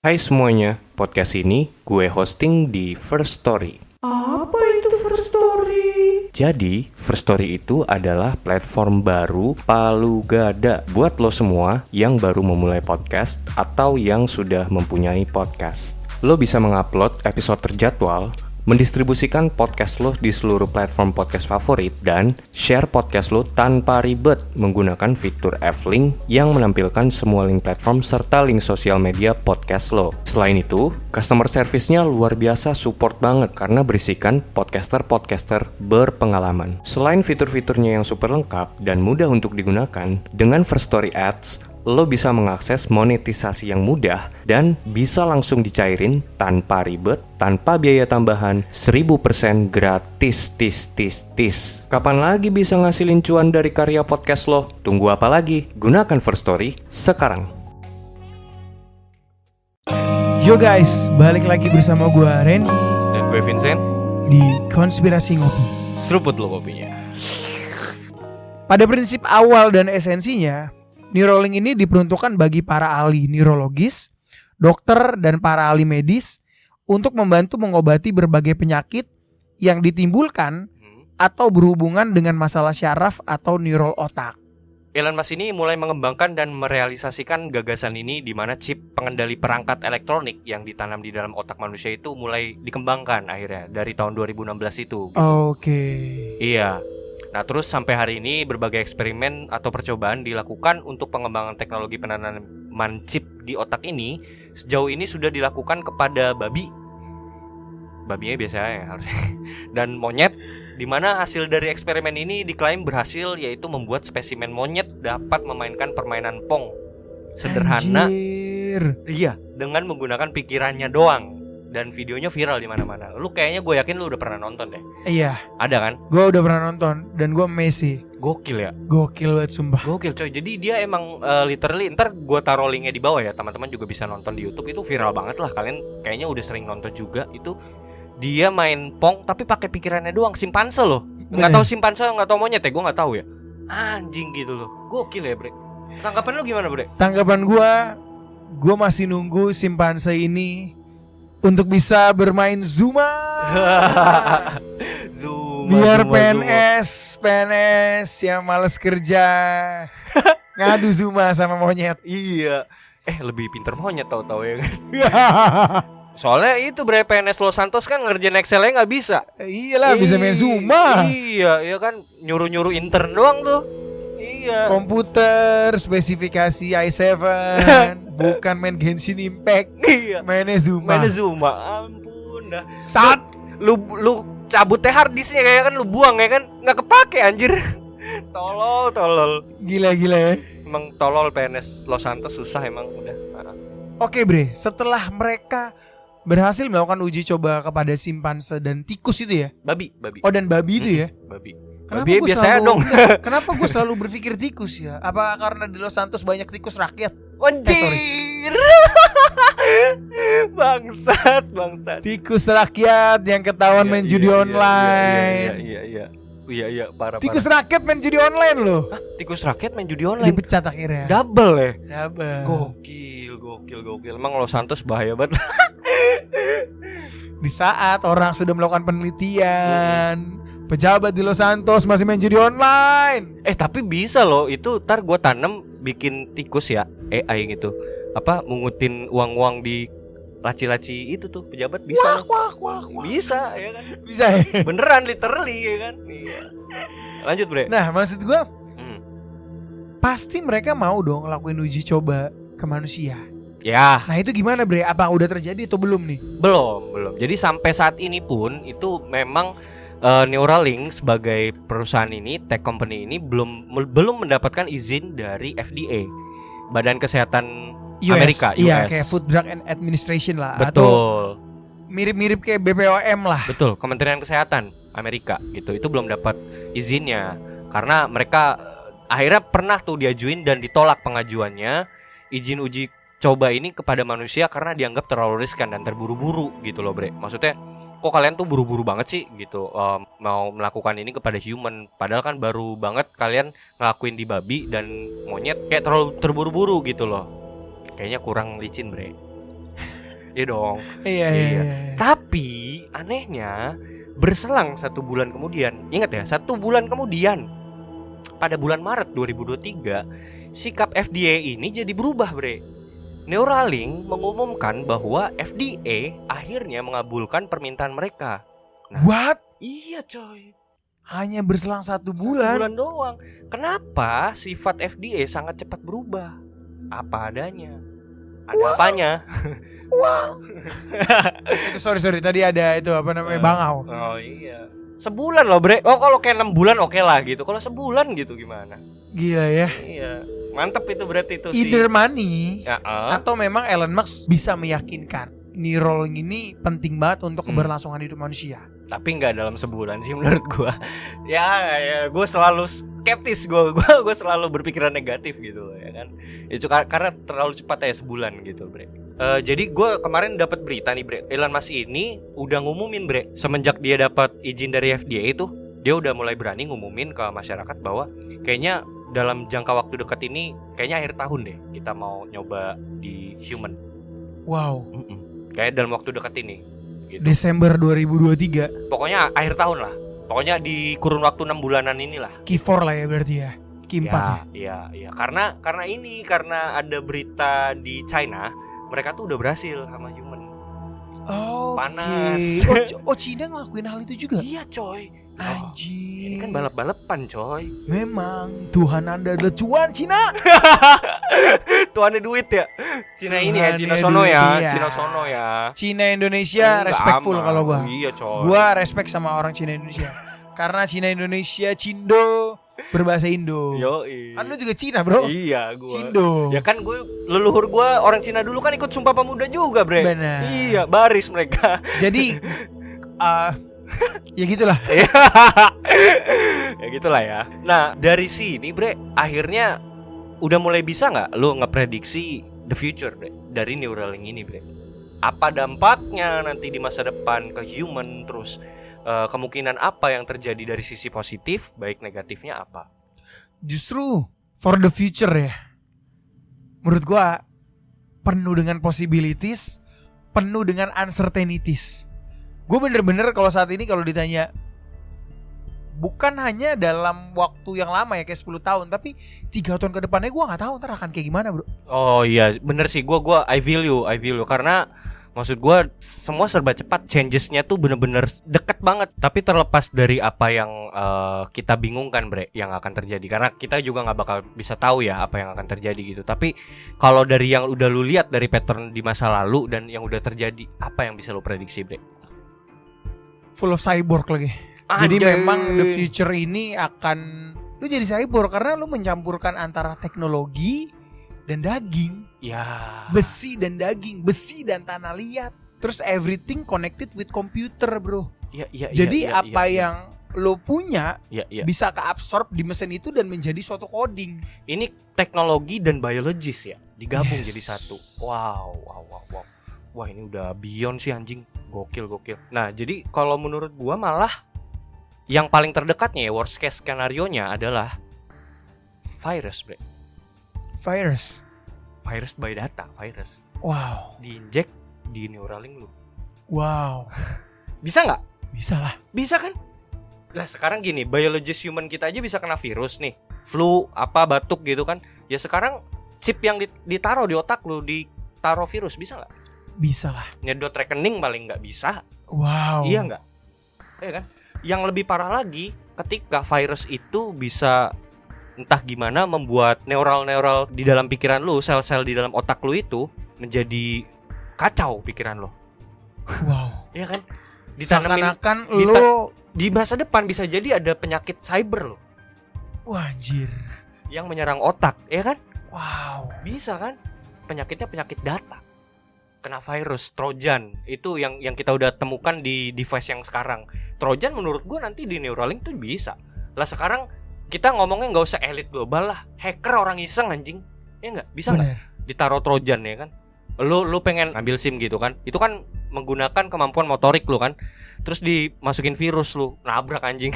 Hai semuanya, podcast ini gue hosting di First Story. Apa itu First Story? Jadi, First Story itu adalah platform baru palu gada buat lo semua yang baru memulai podcast atau yang sudah mempunyai podcast. Lo bisa mengupload episode terjadwal, mendistribusikan podcast lo di seluruh platform podcast favorit, dan share podcast lo tanpa ribet menggunakan fitur F-Link yang menampilkan semua link platform serta link sosial media podcast lo. Selain itu, customer service-nya luar biasa support banget karena berisikan podcaster-podcaster berpengalaman. Selain fitur-fiturnya yang super lengkap dan mudah untuk digunakan, dengan First Story Ads, lo bisa mengakses monetisasi yang mudah dan bisa langsung dicairin tanpa ribet, tanpa biaya tambahan, 1000% gratis, tis. Kapan lagi bisa ngasilin cuan dari karya podcast lo? Tunggu apa lagi? Gunakan First Story sekarang. Yo guys, balik lagi bersama gue Randy Dan gue Vincent, di Konspirasi Ngopi. seruput lo kopinya. Pada prinsip awal dan esensinya, Neuralink ini diperuntukkan bagi para ahli neurologis, dokter, dan para ahli medis untuk membantu mengobati berbagai penyakit yang ditimbulkan atau berhubungan dengan masalah syaraf atau neural otak. Elon Musk ini mulai mengembangkan dan merealisasikan gagasan ini di mana chip pengendali perangkat elektronik yang ditanam di dalam otak manusia itu mulai dikembangkan akhirnya dari tahun 2016 itu. Oke. Iya. Nah, terus sampai hari ini berbagai eksperimen atau percobaan dilakukan untuk pengembangan teknologi penanaman chip di otak ini. Sejauh ini sudah dilakukan kepada babi. Babinya biasanya ya harusnya. Dan monyet, di mana hasil dari eksperimen ini diklaim berhasil, yaitu membuat spesimen monyet dapat memainkan permainan Pong sederhana. Anjir. Iya, dengan menggunakan pikirannya doang. Dan videonya viral di mana-mana. Lu kayaknya gue yakin lu udah pernah nonton deh. Iya, Ada kan? gue udah pernah nonton dan gue amazed sih. Gokil ya. Gokil banget sumpah. Gokil coy. Jadi dia emang literally, ntar gue taruh linknya di bawah ya, teman-teman juga bisa nonton di YouTube. Itu viral banget lah. Kalian kayaknya udah sering nonton juga. Itu dia main Pong tapi pakai pikirannya doang. Simpanse loh. Nggak tahu simpanse, nggak tahu monyet ya. Gue nggak tahu ya. Anjing gitu loh. Gokil ya bre. Tanggapan lu gimana bre? Tanggapan gue masih nunggu simpanse ini untuk bisa bermain Zuma. Biar PNS yang males kerja ngadu Zuma sama monyet. Iya. Lebih pinter monyet tahu-tahu ya kan. Soalnya itu bre, PNS Los Santos kan ngerjain Excel-nya nggak bisa. Iyalah bisa main Zuma. Iya, ya kan nyuruh-nyuruh intern doang tuh. Iya. Komputer spesifikasi i7 bukan main Genshin Impact. Iya. Mainnya Zuma. Ampun dah. Sat. Lu cabut teh hard disknya kayak kan lu buang ya kan, nggak kepake anjir. Tolol. Gila ya. Emang tolol PNS Los Santos, susah emang udah. Oke bre, setelah mereka berhasil melakukan uji coba kepada simpanse dan tikus itu ya. Babi. Oh dan babi itu ya. Babi. Kenapa Babi gua biasanya selalu- dong. Kenapa gue selalu berpikir tikus ya? Apa karena di Los Santos banyak tikus rakyat? Anjir. Bangsat. Tikus rakyat yang ketahuan main judi online. Iya, parah. Tikus rakyat main judi online loh. Hah, tikus rakyat main judi online. Dipecat akhirnya. Double ya. Double. Gokil. Emang Los Santos bahaya banget. Di saat orang sudah melakukan penelitian, pejabat di Los Santos masih main judi online. Tapi bisa loh, itu ntar gue tanem bikin tikus ya, AI gitu. Mengutin uang-uang di laci-laci itu tuh pejabat bisa. Wah. Bisa ya kan. Bisa ya? Beneran literally ya kan. Iya. Lanjut bre. Nah maksud gue pasti mereka mau dong ngelakuin uji coba ke manusia. Ya. Nah itu gimana bre? Apa udah terjadi atau belum nih? Belum. Jadi sampai saat ini pun itu memang Neuralink sebagai perusahaan ini, tech company ini belum mendapatkan izin dari FDA, Badan Kesehatan Amerika, Iya US. kayak Food Drug and Administration lah. Betul. Atau mirip-mirip kayak BPOM lah. Betul, Kementerian Kesehatan Amerika gitu. Itu belum dapat izinnya karena mereka akhirnya pernah tuh diajuin dan ditolak pengajuannya izin uji coba ini kepada manusia karena dianggap terlalu riskan dan terburu-buru gitu loh bre. Maksudnya kok kalian tuh buru-buru banget sih gitu, mau melakukan ini kepada human, padahal kan baru banget kalian ngelakuin di babi dan monyet, kayak terlalu terburu-buru gitu loh. Kayaknya kurang licin bre. Iya dong. Iya. Tapi anehnya berselang 1 bulan kemudian, ingat ya, 1 bulan kemudian, pada bulan Maret 2023, sikap FDA ini jadi berubah, bre. Neuralink mengumumkan bahwa FDA akhirnya mengabulkan permintaan mereka. What? Iya coy, Hanya berselang 1 1 bulan. bulan doang. Kenapa sifat FDA sangat cepat berubah? Apa adanya. Ada apanya? Wow. Itu sorry tadi ada itu apa namanya bangau. Oh iya. Sebulan loh, bre. Oh kalau kayak 6 bulan oke lah gitu. Kalau sebulan gitu gimana? Gila ya. Iya. Mantep itu berarti itu sih. Either money Ya, atau memang Elon Musk bisa meyakinkan Neuralink ini penting banget untuk keberlangsungan hidup manusia. Tapi nggak dalam sebulan sih menurut gua. Ya gue selalu skeptis, gue selalu berpikiran negatif gitu loh, ya kan. Itu karena terlalu cepat ya sebulan gitu, bre. Jadi gue kemarin dapat berita nih, bre. Elon Musk ini udah ngumumin, bre. Semenjak dia dapat izin dari FDA itu, dia udah mulai berani ngumumin ke masyarakat bahwa kayaknya dalam jangka waktu dekat ini, kayaknya akhir tahun deh kita mau nyoba di human. Wow. Kayak dalam waktu dekat ini gitu. Desember 2023. Pokoknya akhir tahun lah. Pokoknya di kurun waktu 6 bulanan inilah. Q4 lah ya berarti ya. Q4 ya. Iya. Karena ada berita di China, mereka tuh udah berhasil sama human. Oh, Panas. Oh, Cina ngelakuin hal itu juga? Iya, coy. Anjir. Ini kan balap-balapan, coy. Memang Tuhan Anda adalah cuan Cina. Tuannya duit ya. Cina ini ya, Tuhannya Cina sono duit, ya, iya. Cina sono ya. Cina Indonesia respectful Aman. kalau gua. Iya, coy. Gua respect sama orang Cina Indonesia. Karena Cina Indonesia Cindo berbahasa Indo. Yoi. Kan lu juga Cina, Bro. Iya, gua. Cindo. Ya kan leluhur gua orang Cina dulu kan ikut Sumpah Pemuda juga, bre. Benar. Iya, baris mereka. Jadi ya gitulah. Ya gitulah ya. Nah dari sini, bre, akhirnya udah mulai bisa nggak lo ngeprediksi the future, bre, dari Neuralink ini, bre? Apa dampaknya nanti di masa depan ke human? Terus kemungkinan apa yang terjadi dari sisi positif, baik negatifnya apa? Justru for the future ya. Menurut gua penuh dengan possibilities, penuh dengan uncertainties. Gue bener-bener kalau saat ini kalau ditanya, bukan hanya dalam waktu yang lama ya kayak 10 tahun, tapi 3 tahun ke depannya gue gak tahu ntar akan kayak gimana, bro. Oh iya bener sih, gue I feel you karena maksud gue semua serba cepat, changesnya tuh bener-bener deket banget. Tapi terlepas dari apa yang kita bingungkan, bre, yang akan terjadi, karena kita juga gak bakal bisa tahu ya apa yang akan terjadi gitu. Tapi kalau dari yang udah lu lihat dari pattern di masa lalu dan yang udah terjadi, apa yang bisa lu prediksi, bre? Full of cyborg lagi. Jadi memang the future ini akan lu jadi cyborg karena lu mencampurkan antara teknologi dan daging. Ya. Besi dan daging, besi dan tanah liat. Terus everything connected with computer, bro. Ya. Jadi apa yang lo punya bisa keabsorb di mesin itu dan menjadi suatu coding. Ini teknologi dan biologis ya digabung jadi satu. Wow. Wah ini udah beyond sih anjing. Gokil. Nah jadi kalau menurut gua malah yang paling terdekatnya ya, worst case skenario-nya adalah virus, bre. Virus by data, virus. Wow. Diinjek di Neuralink lu. Wow. Bisa nggak? Bisa lah. Bisa kan? Lah sekarang gini, biologis human kita aja bisa kena virus nih, flu, apa batuk gitu kan. Ya sekarang chip yang ditaruh di otak lu, ditaruh virus, bisa nggak? Bisa lah. Nyedot rekening paling nggak bisa. Wow. Iya nggak? Iya kan? Yang lebih parah lagi, ketika virus itu bisa entah gimana membuat neural di dalam pikiran lu, sel-sel di dalam otak lu itu menjadi kacau pikiran lo. Wow. Iya kan? Seakan-akan lo di masa depan bisa jadi ada penyakit cyber lo. Wah, anjir. Yang menyerang otak, ya kan? Wow. Bisa kan? Penyakitnya penyakit data. Kena virus, Trojan. Itu yang kita udah temukan di device yang sekarang. Trojan menurut gue nanti di Neuralink tuh bisa. Lah sekarang kita ngomongnya nggak usah elit global lah, hacker orang iseng anjing, ya nggak bisa nggak ditaruh Trojan ya kan? Lu pengen ambil SIM gitu kan? Itu kan menggunakan kemampuan motorik lu kan? Terus dimasukin virus lu, nabrak anjing.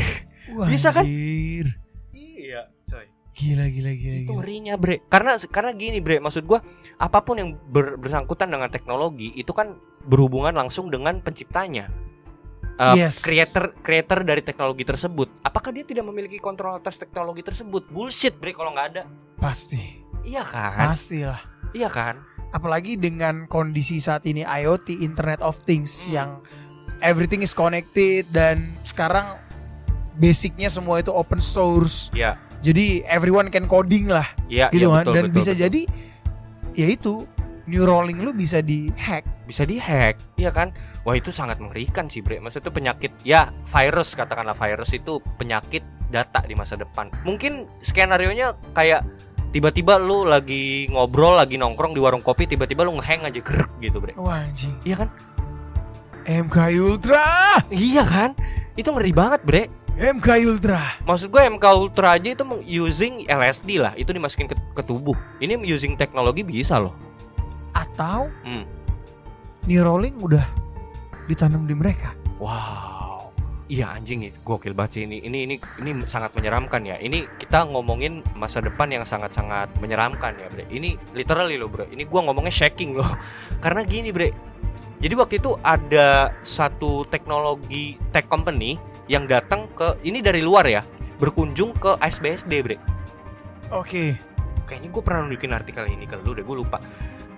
Wah, bisa kan? Iya, coy. Gila. Itu ngerinya bre. Karena gini bre, maksud gua apapun yang bersangkutan dengan teknologi itu kan berhubungan langsung dengan penciptanya. Yes. Creator dari teknologi tersebut. Apakah dia tidak memiliki kontrol atas teknologi tersebut? Bullshit bre kalau nggak ada. Pasti. Iya kan? Pastilah. Iya kan? Apalagi dengan kondisi saat ini IoT, Internet of Things, yang everything is connected dan sekarang basicnya semua itu open source. Iya. Jadi everyone can coding lah. Iya, gitu kan. betul, Dan betul, bisa betul. jadi ya itu Neuralink lu bisa dihack. Bisa dihack, iya kan? Wah itu sangat mengerikan sih bre. Maksudnya itu penyakit, ya virus, katakanlah virus itu penyakit data di masa depan. Mungkin skenario-nya kayak tiba-tiba lu lagi ngobrol, lagi nongkrong di warung kopi, tiba-tiba lu ngehang aja gerek gitu bre. Wah anjing. Iya kan? MK Ultra. Iya kan? Itu ngeri banget bre. MK Ultra. Maksud gue MK Ultra aja itu using LSD lah. Itu dimasukin ke tubuh. Ini using teknologi bisa loh. Atau Neuralink udah ditanam di mereka. Wow. Iya anjing itu gokil banget sih ini sangat menyeramkan ya. Ini kita ngomongin masa depan yang sangat-sangat menyeramkan ya, Bre. Ini literally loh, Bre. Ini gua ngomongnya shaking loh. Karena gini, Bre. Jadi waktu itu ada satu teknologi tech company yang datang ke ini dari luar ya, berkunjung ke ASBSD, Bre. Oke. Kayaknya gue pernah nunjukin artikel ini ke lu deh, gue lupa.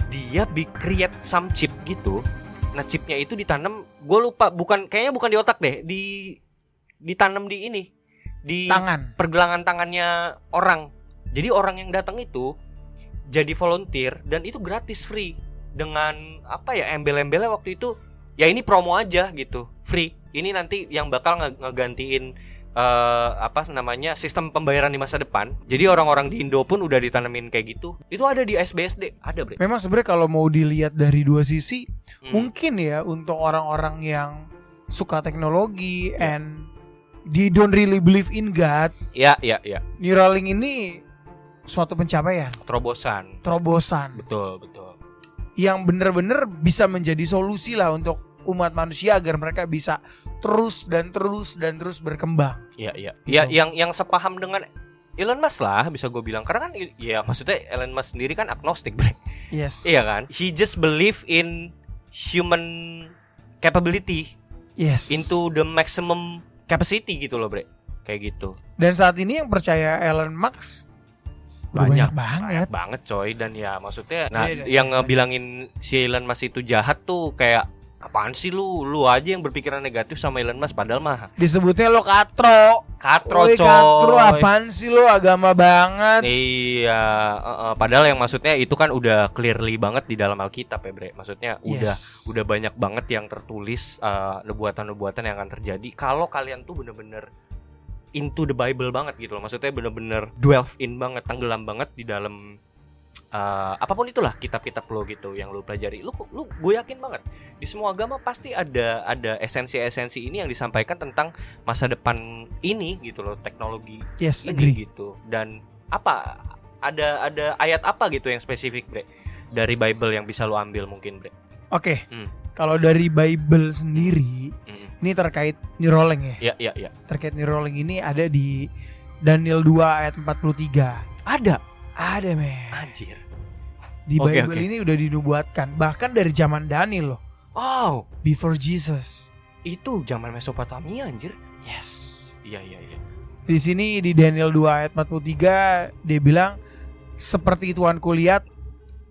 Dia create some chip gitu. Nah chipnya itu ditanam, gue lupa, kayaknya bukan di otak deh, ditanam di ini, di tangan, pergelangan tangannya orang. Jadi orang yang datang itu jadi volunteer dan itu gratis, free, dengan apa ya, embel-embelnya waktu itu ya ini promo aja gitu, free. Ini nanti yang bakal ngegantiin apa namanya, sistem pembayaran di masa depan. Jadi orang-orang di Indo pun udah ditanemin kayak gitu. Itu ada di SBSD, ada bre. Memang sebenarnya kalau mau dilihat dari dua sisi, mungkin ya untuk orang-orang yang suka teknologi and they don't really believe in God. Ya. Neuralink ini suatu pencapaian, Terobosan. Betul. Yang benar-benar bisa menjadi solusi lah untuk umat manusia agar mereka bisa terus berkembang. Iya. Gitu. Ya yang sepaham dengan Elon Musk lah bisa gue bilang. Karena kan ya maksudnya Elon Musk sendiri kan agnostik, bre. Yes. Iya kan? He just believe in human capability. Yes. Into the maximum capacity gitu loh, bre. Kayak gitu. Dan saat ini yang percaya Elon Musk banyak banget coy. Dan ya maksudnya yang ngebilangin si Elon Musk itu jahat tuh kayak apaan sih lu aja yang berpikiran negatif sama Elon Musk, padahal mah disebutnya lo katro coy. Katro apaan sih lo, agama banget. Iya, padahal yang maksudnya itu kan udah clearly banget di dalam Alkitab ya, Bre. Maksudnya udah banyak banget yang tertulis, nubuatan-nubuatan yang akan terjadi kalau kalian tuh bener-bener into the Bible banget gitu loh. Maksudnya bener-bener delve in banget, tenggelam banget di dalam apapun itulah kitab-kitab lo gitu yang lo pelajari. Lu gue yakin banget di semua agama pasti ada esensi-esensi ini yang disampaikan tentang masa depan ini gitu loh, teknologi ini agree. Gitu. Dan apa ada ayat apa gitu yang spesifik, Bre, dari Bible yang bisa lo ambil mungkin, Bre? Oke. Kalau dari Bible sendiri ini terkait Neuralink ya. Iya. Terkait Neuralink ini ada di Daniel 2 ayat 43. Ada men. Anjir. Di Bible ini udah dinubuatkan bahkan dari zaman Daniel loh. Oh, before Jesus. Itu zaman Mesopotamia anjir. Yes. Iya. Di sini di Daniel 2 ayat 43 dia bilang, seperti Tuanku lihat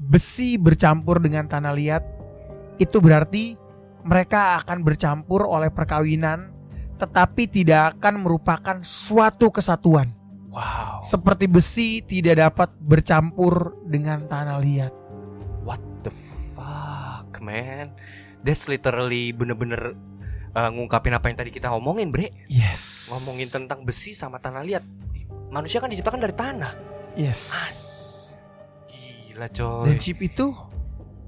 besi bercampur dengan tanah liat, itu berarti mereka akan bercampur oleh perkawinan tetapi tidak akan merupakan suatu kesatuan. Wow. Seperti besi tidak dapat bercampur dengan tanah liat. What the fuck, man? That's literally bener-bener ngungkapin apa yang tadi kita ngomongin, Bre. Yes. Ngomongin tentang besi sama tanah liat. Manusia kan diciptakan dari tanah. Yes. Gila coy. Dan chip itu?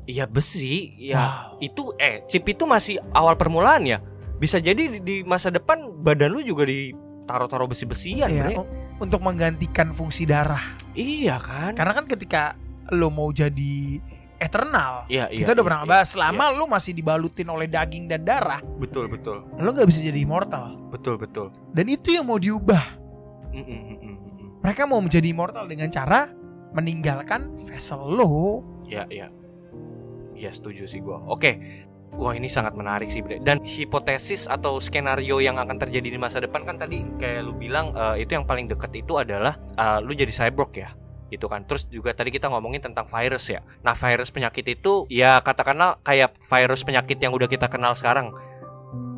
Iya besi. Ya itu chip itu masih awal permulaan ya. Bisa jadi di masa depan badan lu juga ditaruh besi-besian, Bre. Untuk menggantikan fungsi darah. Iya kan? Karena kan ketika lo mau jadi eternal, kita udah pernah bahas, selama lo masih dibalutin oleh daging dan darah, betul, lo gak bisa jadi immortal. Betul. Dan itu yang mau diubah. Mereka mau menjadi immortal dengan cara meninggalkan vessel lo. Ya, setuju sih gue. Oke. Wah, ini sangat menarik sih, Bre. Dan hipotesis atau skenario yang akan terjadi di masa depan kan tadi kayak lu bilang itu yang paling dekat itu adalah lu jadi cyborg ya. Itu kan. Terus juga tadi kita ngomongin tentang virus ya. Nah, virus penyakit itu ya katakanlah kayak virus penyakit yang udah kita kenal sekarang.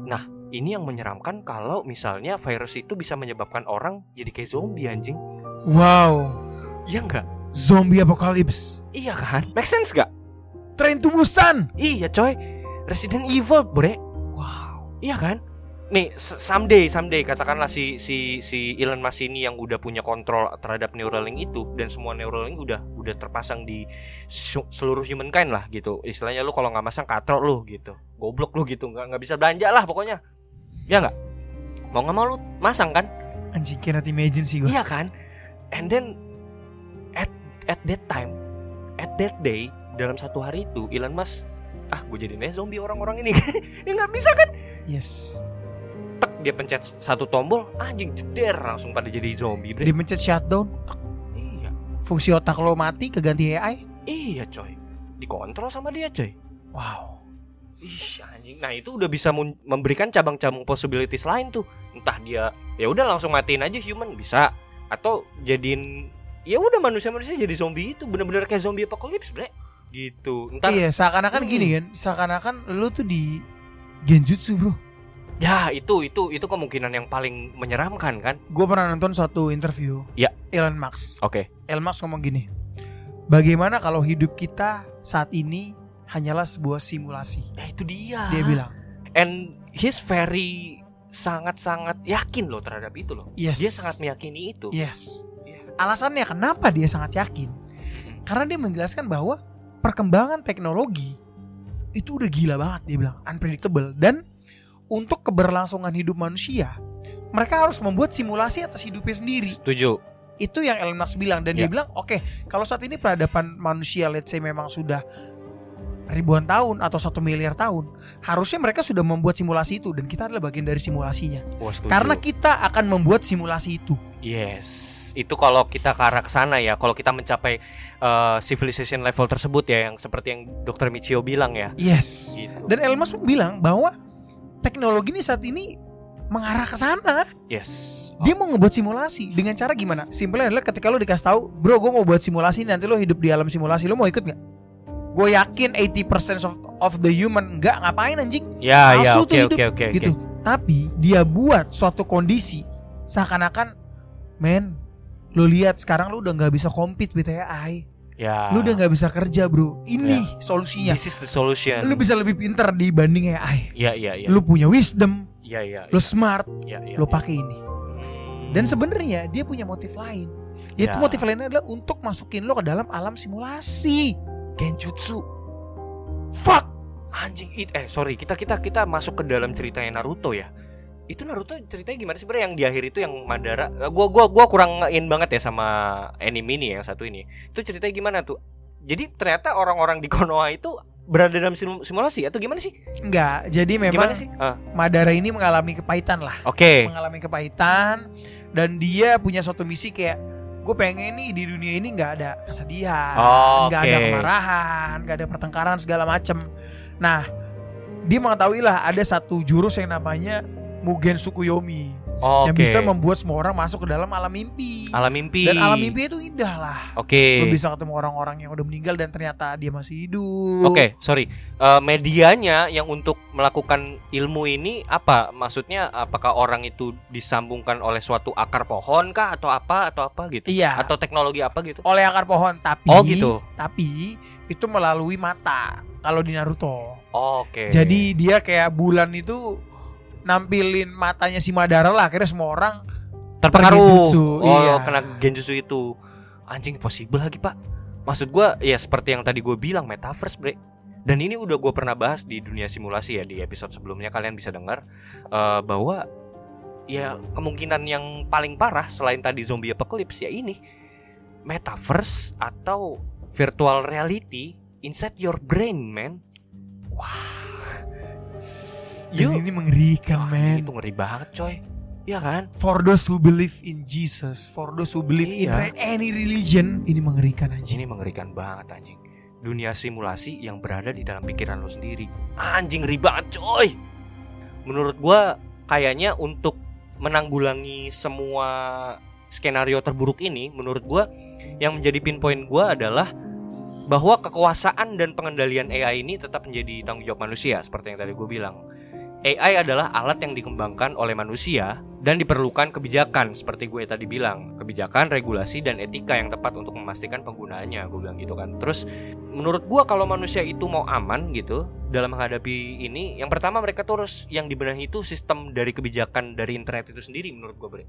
Nah, ini yang menyeramkan kalau misalnya virus itu bisa menyebabkan orang jadi kayak zombie anjing. Wow. Iya enggak? Zombie apocalypse. Iya kan? Make sense gak? Train to Busan. Iya coy. Resident Evil, bre. Wow. Iya kan? Nih, someday katakanlah si Elon Musk ini yang udah punya kontrol terhadap Neuralink itu, dan semua Neuralink udah terpasang di seluruh humankind lah gitu. Istilahnya lu kalau nggak masang katrok lu gitu, goblok lu gitu, nggak bisa belanja lah pokoknya. Ya nggak? Mau nggak mau lu masang kan? Anjing, cannot imagine sih gue. Iya kan? And then at that time, at that day, dalam satu hari itu Elon Musk, gue jadiin zombie orang-orang ini. Ya nggak bisa kan? Yes. Tek, dia pencet satu tombol, anjing jeder langsung pada jadi zombie, bre. Dia pencet shutdown. Iya. Fungsi otak lo mati keganti AI. Iya coy. Dikontrol sama dia coy. Wow. Ih anjing. Nah itu udah bisa memberikan cabang-cabang possibilities lain tuh. Entah dia ya udah langsung matiin aja human bisa, atau jadiin ya udah manusia-manusia jadi zombie itu benar-benar kayak zombie apocalypse, bre. Gitu. Entar iya, seakan-akan gini kan, seakan-akan lu tuh di genjutsu, bro. Ya, itu kemungkinan yang paling menyeramkan kan. Gue pernah nonton suatu interview ya. Elon Musk. Oke. Elon Musk ngomong gini, bagaimana kalau hidup kita saat ini hanyalah sebuah simulasi? Ya itu dia. Dia bilang. And he's very sangat-sangat yakin loh terhadap itu loh. Yes. Dia sangat meyakini itu. Yes. Alasannya kenapa dia sangat yakin? Karena dia menjelaskan bahwa perkembangan teknologi itu udah gila banget, dia bilang, unpredictable. Dan untuk keberlangsungan hidup manusia, mereka harus membuat simulasi atas hidupnya sendiri. Setuju. Itu yang Elon Musk bilang. Dan dia bilang, oke, kalau saat ini peradaban manusia let's say memang sudah ribuan tahun atau 1 miliar tahun, harusnya mereka sudah membuat simulasi itu, dan kita adalah bagian dari simulasinya. Karena kita akan membuat simulasi itu. Yes, itu kalau kita ke arah kesana ya, kalau kita mencapai civilization level tersebut ya, yang seperti yang Dr. Michio bilang ya. Yes. Gitu. Dan Elon Musk bilang bahwa teknologi ini saat ini mengarah ke sana. Yes. Dia mau ngebuat simulasi dengan cara gimana? Simpelnya adalah ketika lo dikasih tahu, bro, gue mau buat simulasi, nanti lo hidup di alam simulasi, lo mau ikut nggak? Gue yakin 80% of the human nggak, ngapain anjing? Ya, oke. Gitu. Tapi dia buat suatu kondisi seakan-akan, men, lo lihat sekarang lo udah nggak bisa compete with AI. Ya. Lo udah nggak bisa kerja, bro. Ini solusinya. This is the solution. Lo bisa lebih pintar dibanding AI. Iya. Lo punya wisdom. Iya. Lo smart. Ya. Lo pakai ini. Dan sebenarnya dia punya motif lain. Yaitu motif lainnya adalah untuk masukin lo ke dalam alam simulasi. Genjutsu. Fuck. Anjing. Sorry, kita masuk ke dalam ceritanya Naruto ya. Itu Naruto ceritanya gimana sih, yang di akhir itu yang Madara. Gua kurang in banget ya sama anime ini yang satu ini. Itu ceritanya gimana tuh? Jadi ternyata orang-orang di Konoha itu berada dalam simulasi atau gimana sih? Enggak, jadi memang Madara ini mengalami kepahitan lah. Oke. Mengalami kepahitan, dan dia punya suatu misi kayak, gue pengen nih di dunia ini nggak ada kesedihan, nggak ada kemarahan, nggak ada pertengkaran segala macem. Nah, dia mengetahui lah ada satu jurus yang namanya Mugen Tsukuyomi, yang bisa membuat semua orang masuk ke dalam alam mimpi. Dan alam mimpi itu indah lah. Lo bisa ketemu orang-orang yang udah meninggal dan ternyata dia masih hidup. Medianya yang untuk melakukan ilmu ini apa? Maksudnya apakah orang itu disambungkan oleh suatu akar pohon kah atau apa gitu? Iya. Atau teknologi apa gitu? Oleh akar pohon, tapi gitu. Tapi itu melalui mata kalau di Naruto. Jadi dia kayak bulan itu nampilin matanya si Madara lah, akhirnya semua orang terpengaruh. Iya. Kena genjutsu itu. Anjing, possible lagi, Pak. Maksud gue ya seperti yang tadi gue bilang, metaverse, bre. Dan ini udah gue pernah bahas di dunia simulasi ya, di episode sebelumnya, kalian bisa dengar bahwa ya kemungkinan yang paling parah selain tadi zombie apocalypse ya ini metaverse atau virtual reality inside your brain, man. Wah. Ini mengerikan, men. Itu ngeri banget, coy. Iya kan? For those who believe in Jesus, for those who believe in any religion, ini mengerikan anjing. Ini mengerikan banget anjing. Dunia simulasi yang berada di dalam pikiran lo sendiri. Anjing, ngeri banget coy. Menurut gua kayaknya untuk menanggulangi semua skenario terburuk ini, menurut gua yang menjadi pinpoint gua adalah bahwa kekuasaan dan pengendalian AI ini tetap menjadi tanggung jawab manusia. Seperti yang tadi gue bilang, AI adalah alat yang dikembangkan oleh manusia dan diperlukan kebijakan, seperti gue tadi bilang, kebijakan, regulasi, dan etika yang tepat untuk memastikan penggunaannya. Gue bilang gitu kan. Terus menurut gue kalau manusia itu mau aman gitu dalam menghadapi ini, yang pertama mereka tuh harus yang dibenahi itu sistem dari kebijakan dari internet itu sendiri, menurut gue bre,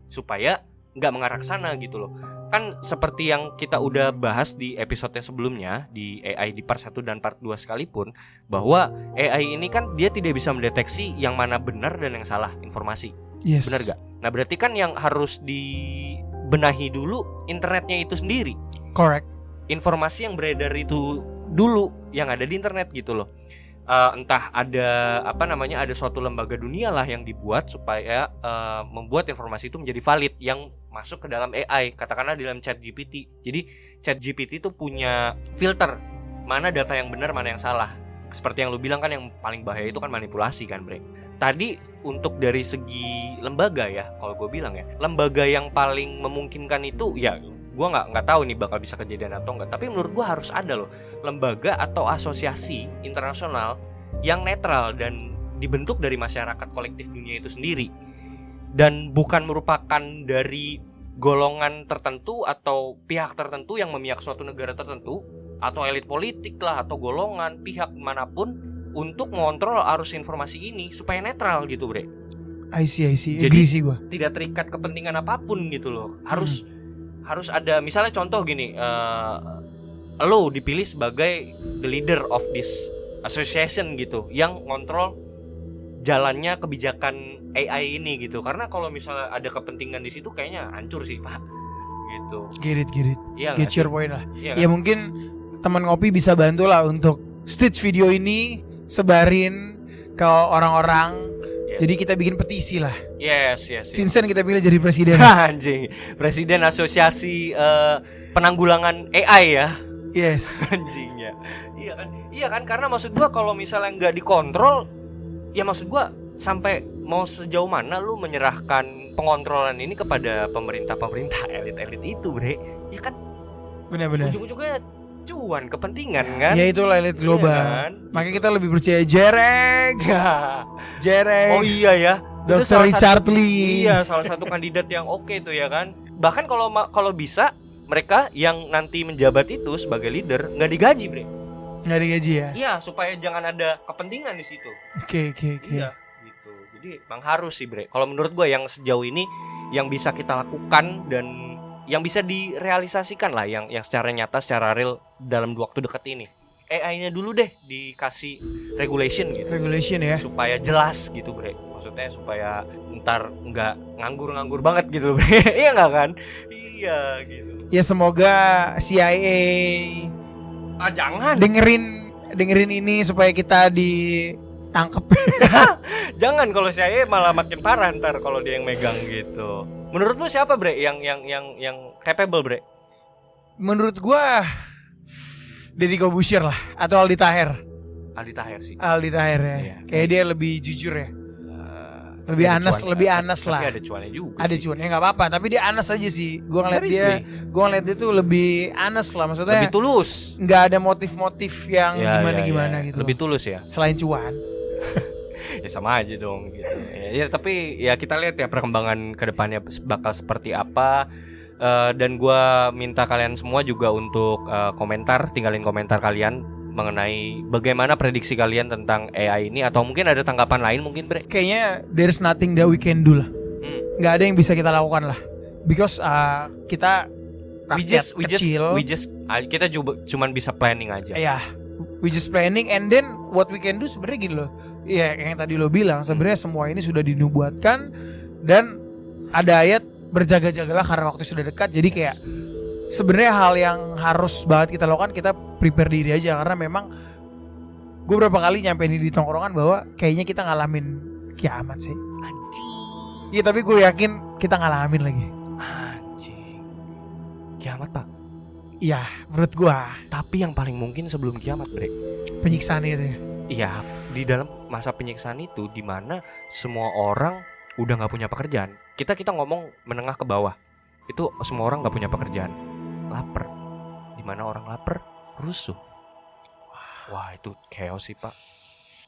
supaya nggak mengarah ke sana gitu loh. Kan seperti yang kita udah bahas di episode sebelumnya, di AI di part 1 dan part 2 sekalipun, bahwa AI ini kan dia tidak bisa mendeteksi yang mana benar dan yang salah informasi. Yes. Benar gak? Nah berarti kan yang harus dibenahi dulu internetnya itu sendiri. Correct. Informasi yang beredar itu dulu yang ada di internet gitu loh. Entah ada ada suatu lembaga dunia lah yang dibuat supaya membuat informasi itu menjadi valid yang masuk ke dalam AI, katakanlah di dalam ChatGPT. Jadi ChatGPT itu punya filter mana data yang benar, mana yang salah. Seperti yang lu bilang kan, yang paling bahaya itu kan manipulasi kan bre. Tadi untuk dari segi lembaga ya, kalau gue bilang ya, lembaga yang paling memungkinkan itu ya, gue nggak tahu nih bakal bisa kejadian atau enggak, tapi menurut gue harus ada loh lembaga atau asosiasi internasional yang netral dan dibentuk dari masyarakat kolektif dunia itu sendiri, dan bukan merupakan dari golongan tertentu atau pihak tertentu yang memihak suatu negara tertentu atau elit politik lah atau golongan pihak manapun untuk mengontrol arus informasi ini supaya netral gitu bre. I see. Jadi agree sih gue. Tidak terikat kepentingan apapun gitu loh. Harus ada, misalnya contoh gini, lo dipilih sebagai the leader of this association gitu, yang ngontrol jalannya kebijakan AI ini gitu. Karena kalau misalnya ada kepentingan di situ kayaknya hancur sih pak gitu. Get it. Iya, Get your point lah. Iya, ya mungkin teman ngopi bisa bantu lah untuk stitch video ini, sebarin ke orang-orang. Yes. Jadi kita bikin petisi lah. Yes. Vincent kita pilih jadi presiden. Anjing, presiden asosiasi penanggulangan AI ya. Yes. Anjingnya. Iya kan karena maksud gua kalau misalnya nggak dikontrol, ya maksud gua sampai mau sejauh mana lu menyerahkan pengontrolan ini kepada pemerintah elit itu bre, ya kan Benar-benar. ujung-ujungnya cuan, kepentingan kan. Ya itulah elit global. Iya kan? Makanya kita lebih percaya Jerex. Oh iya ya, Dr. Richard Lee. Iya, salah satu kandidat yang oke tuh ya kan. Bahkan kalau bisa mereka yang nanti menjabat itu sebagai leader nggak digaji bre. Nggak digaji ya? Iya, supaya jangan ada kepentingan di situ. Oke. Iya, gitu. Jadi emang harus sih bre. Kalau menurut gue yang sejauh ini yang bisa kita lakukan dan yang bisa direalisasikan lah, yang secara nyata, secara real dalam waktu dekat ini, AI-nya dulu deh dikasih regulation gitu. Regulation ya. Supaya jelas gitu bre. Maksudnya supaya ntar nggak nganggur banget gitu bre. Iya nggak kan? Iya gitu. Ya semoga CIA Jangan dengerin ini supaya kita ditangkep. Jangan, kalau saya malah makin parah ntar kalau dia yang megang gitu. Menurut lu siapa bre yang capable bre? Menurut gua Deddy Corbuzier lah, atau Aldi Taher. Aldi Taher sih. Aldi Taher ya. Iya. Kayak dia lebih jujur ya. Lebih Ada anas, cuan, lebih anas tapi lah. ada cuannya juga. Ada sih. cuan ya nggak apa-apa, tapi dia anas aja sih. Gua ngeliat Seriously? dia tuh lebih anas lah, maksudnya. Lebih tulus. Nggak ada motif-motif yang gimana Ya. gitu. Lebih tulus ya. Selain cuan. Ya sama aja dong gitu. Ya tapi ya kita lihat ya perkembangan kedepannya bakal seperti apa. Dan gue minta kalian semua juga untuk tinggalin komentar kalian mengenai bagaimana prediksi kalian tentang AI ini, atau mungkin ada tanggapan lain mungkin bre. Kayaknya there's nothing that we can do lah. Nggak ada yang bisa kita lakukan lah. Because kita rakyat kecil. Kita cuman bisa planning aja. Ya, we just planning, and then what we can do sebenarnya gini loh. Ya yang tadi lo bilang, sebenarnya semua ini sudah dinubuatkan dan ada ayat berjaga-jagalah karena waktu sudah dekat. Jadi kayak sebenarnya hal yang harus banget kita lakukan, kita prepare diri aja, karena memang gue berapa kali nyampein di tongkrongan bahwa kayaknya kita ngalamin kiamat sih. Anjing. Iya tapi gue yakin kita ngalamin lagi. Anjing. Kiamat, Pak. Iya, menurut gue Tapi yang paling mungkin sebelum kiamat, Bre. penyiksaan itu ya. Iya, di dalam masa penyiksaan itu di mana semua orang udah nggak punya pekerjaan. Kita ngomong menengah ke bawah. Itu semua orang nggak punya pekerjaan. Lapar. Di mana orang lapar, rusuh. Wah, itu chaos sih, Pak.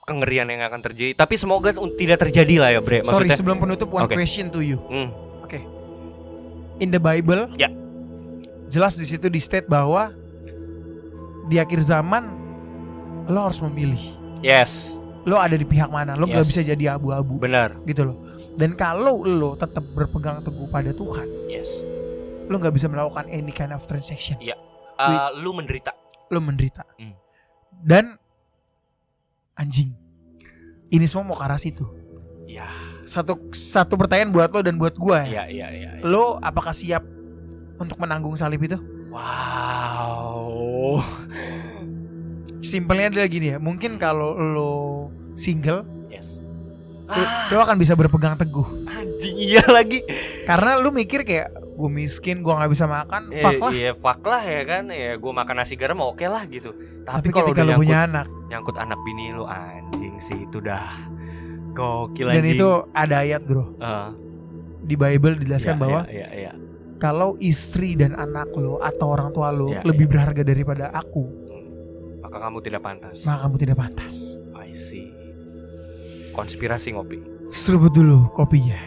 Kengerian yang akan terjadi. Tapi semoga tidak terjadi lah ya, Bre. Sorry, Maksudnya, sebelum penutup one Oke. question to you. Oke. In the Bible, Ya. jelas di situ di state bahwa di akhir zaman lo harus memilih. Yes, Lo ada di pihak mana? Lo nggak Yes. bisa jadi abu-abu benar. gitu loh. Dan kalau lo tetap berpegang teguh pada Tuhan, Yes. lo nggak bisa melakukan any kind of transaction. Iya. Lu menderita. Lo menderita. Hmm. Dan anjing, ini semua mau ke arah situ. Ya. Satu pertanyaan buat lo dan buat gue. Iya. Lo apakah siap untuk menanggung salib itu? Wow. Simpelnya adalah gini ya. Mungkin kalau lo single, Yes. lo akan bisa berpegang teguh. Anjing, iya lagi. Karena lu mikir kayak gue miskin, gue nggak bisa makan, fuck lah. Iya, fuck lah ya kan. Ya gue makan nasi garam oke lah gitu. Tapi kalau ketika udah lu punya anak, nyangkut anak bini lu, anjing sih itu dah gokil dan anjing. itu ada ayat bro di Bible dijelaskan bahwa iya. kalau istri dan anak lo atau orang tua lo Ya, lebih berharga daripada aku, Maka kamu tidak pantas. maka kamu tidak pantas. I see. Konspirasi ngopi. Seruput dulu kopinya.